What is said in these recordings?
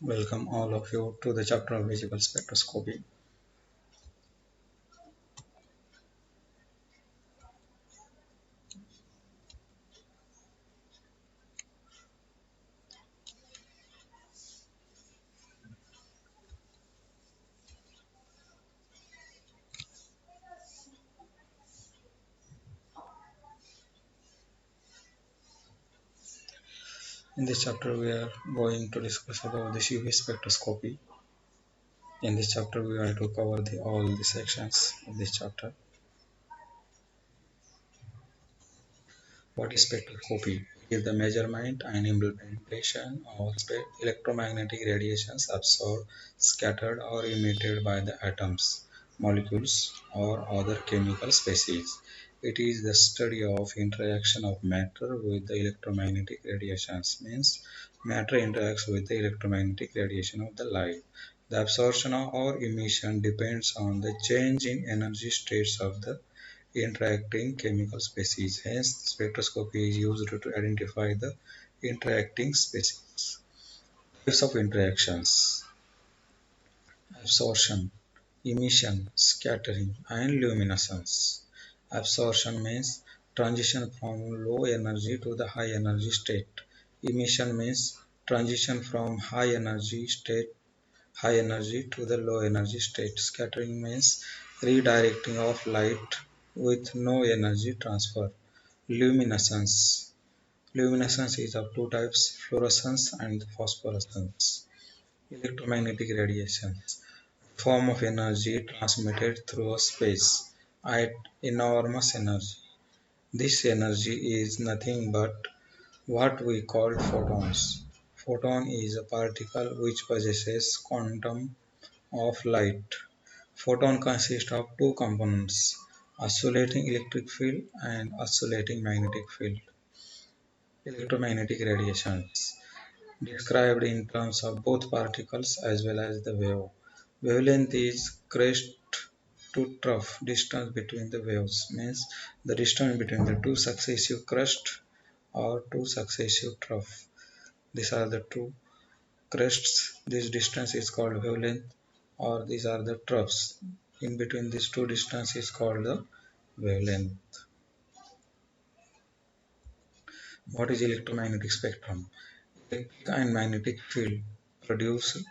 Welcome all of you to the chapter of visible spectroscopy. In this chapter, we are going to discuss about the UV spectroscopy. In this chapter, we are to cover all the sections of this chapter. What is spectroscopy? It is the measurement and implementation of electromagnetic radiations absorbed, scattered, or emitted by the atoms, molecules, or other chemical species. It is the study of interaction of matter with the electromagnetic radiations. Means matter interacts with the electromagnetic radiation of the light. The absorption or emission depends on the change in energy states of the interacting chemical species. Hence, spectroscopy is used to identify the interacting species. Types of interactions: absorption, emission, scattering, and luminescence. Absorption means transition from low energy to the high energy state. Emission means transition from high energy to the low energy state. Scattering means redirecting of light with no energy transfer. Luminescence. Luminescence is of two types, fluorescence and phosphorescence. Electromagnetic radiations, form of energy transmitted through space at enormous energy. This energy is nothing but what we call photons. Photon is a particle which possesses quantum of light. Photon consists of two components, oscillating electric field and oscillating magnetic field. Electromagnetic radiations, described in terms of both particles as well as the wave. Wavelength is crest to trough distance between the waves, means the distance between the two successive crests or two successive trough. These are the two crests. This distance is called wavelength, or these are the troughs. In between these two distance is called the wavelength. What is electromagnetic spectrum? Electric and magnetic field produce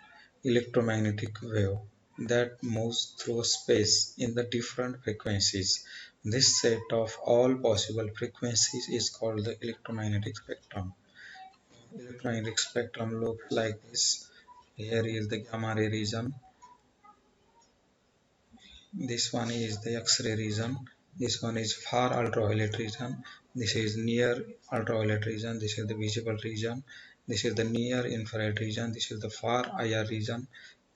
electromagnetic wave that moves through space in the different frequencies. This set of all possible frequencies is called the electromagnetic spectrum. Electromagnetic spectrum looks like this. Here is the gamma ray region. This one is the X-ray region. This one is far ultraviolet region. This is near ultraviolet region. This is the visible region. This is the near infrared region. This is the far IR region.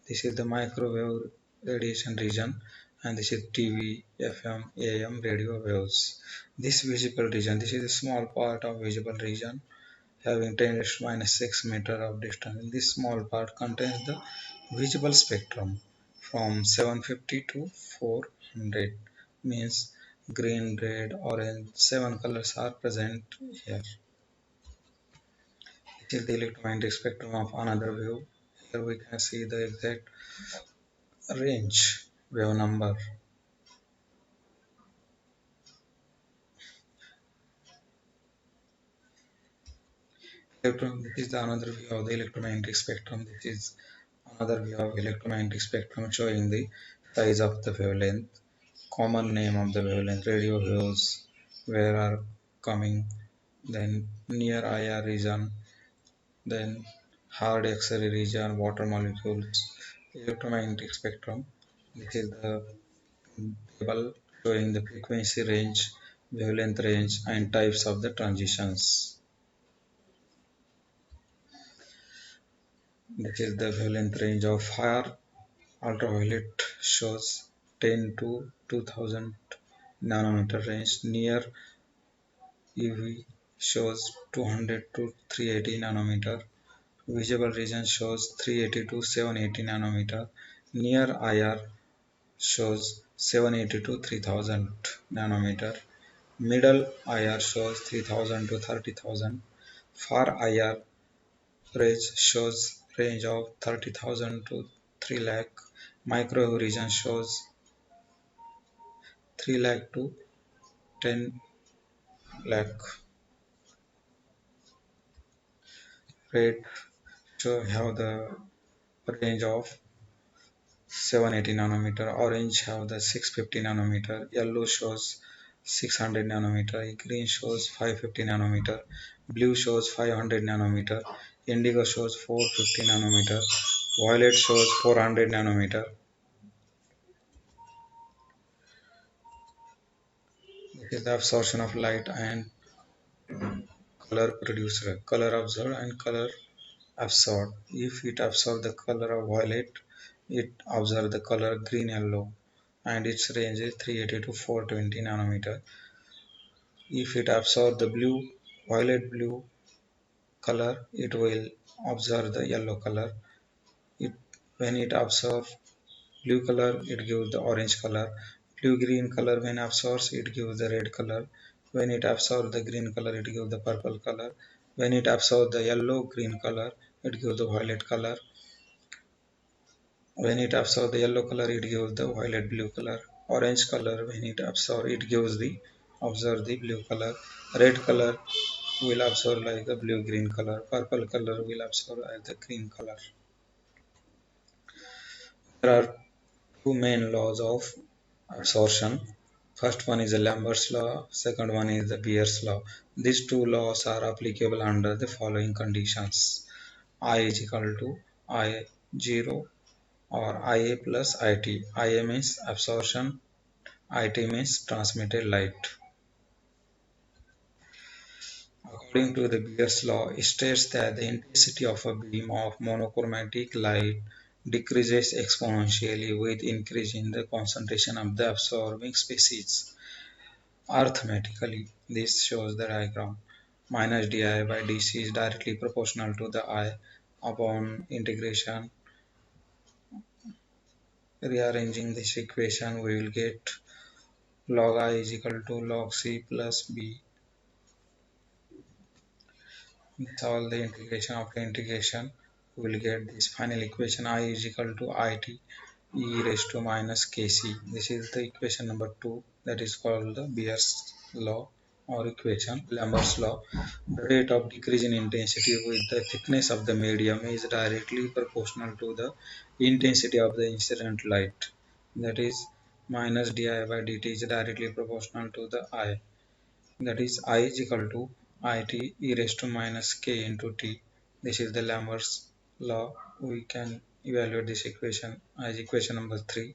This is the microwave radiation region. And this is TV, FM, AM radio waves. This visible region, this is a small part of visible region having 10 raised to minus 6 meter of distance. This small part contains the visible spectrum from 750 to 400, means green, red, orange, 7 colors are present here. This is the electromagnetic spectrum of another wave. Here we can see the exact range, wave number. This is the another view of the electromagnetic spectrum. This is another view of electromagnetic spectrum showing the size of the wavelength, common name of the wavelength, radio waves, where are coming, then near IR region, then hard X-ray region, water molecules, electromagnetic spectrum. This is the table showing the frequency range, wavelength range, and types of the transitions. This is the wavelength range of far ultraviolet, shows 10 to 2000 nanometer range. Near UV shows 200 to 380 nanometer. Visible region shows 380 to 780 nanometer. Near IR shows 780 to 3000 nanometer. Middle IR shows 3000 to 30,000. Far IR range shows range of 30,000 to 3 lakh. Microwave region shows 3 lakh to 10 lakh. Red show have the range of 780 nanometer. Orange have the 650 nanometer. Yellow shows 600 nanometer. Green shows 550 nanometer. Blue shows 500 nanometer. Indigo shows 450 nanometer. Violet shows 400 nanometer. This is the absorption of light and color producer. Color absorbed and color absorbed. If it absorbs the color of violet, it absorbs the color green yellow, and its range is 380 to 420 nanometer. If it absorbs the blue, violet blue color, it will absorb the yellow color. It, when it absorbs blue color, it gives the orange color. Blue green color, when absorbs, it gives the red color. When it absorbs the green color, it gives the purple color. When it absorbs the yellow green color, it gives the violet color. When it absorbs the yellow color, it gives the violet blue color. Orange color, when it absorbs, it gives the absorb the blue color. Red color will absorb like the blue green color. Purple color will absorb as the green color. There are two main laws of absorption. First one is the Lambert's law, second one is the Beer's law. These two laws are applicable under the following conditions. I is equal to I0 or IA plus IT. IA means absorption, IT means transmitted light. According to the Beer's law, it states that the intensity of a beam of monochromatic light decreases exponentially with increase in the concentration of the absorbing species. Arithmetically, this shows the diagram. Minus di by dc is directly proportional to the I upon integration. Rearranging this equation, we will get log I is equal to log C plus B. That's all the integration. After integration, we will get this final equation I is equal to IT e raised to minus Kc. This is the equation number 2, that is called the Beer's law or equation, Lambert's law. The rate of decrease in intensity with the thickness of the medium is directly proportional to the intensity of the incident light. That is minus di by dt is directly proportional to the I. That is I is equal to it e raised to minus k into t. This is the Lambert's law. We can evaluate this equation as equation number 3.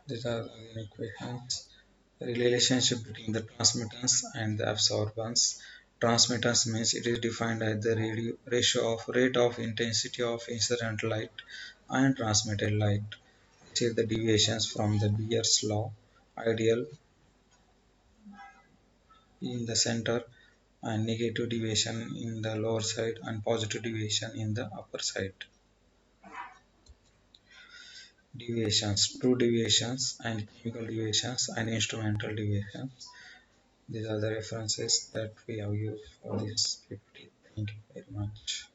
These are again equations. The relationship between the transmittance and the absorbance. Transmittance means it is defined as the ratio of rate of intensity of incident light and transmitted light. This is the deviations from the Beer's law. Ideal in the center and negative deviation in the lower side and positive deviation in the upper side. Deviations, true deviations and chemical deviations and instrumental deviations. These are the references that we have used for this PPT. Thank you very much.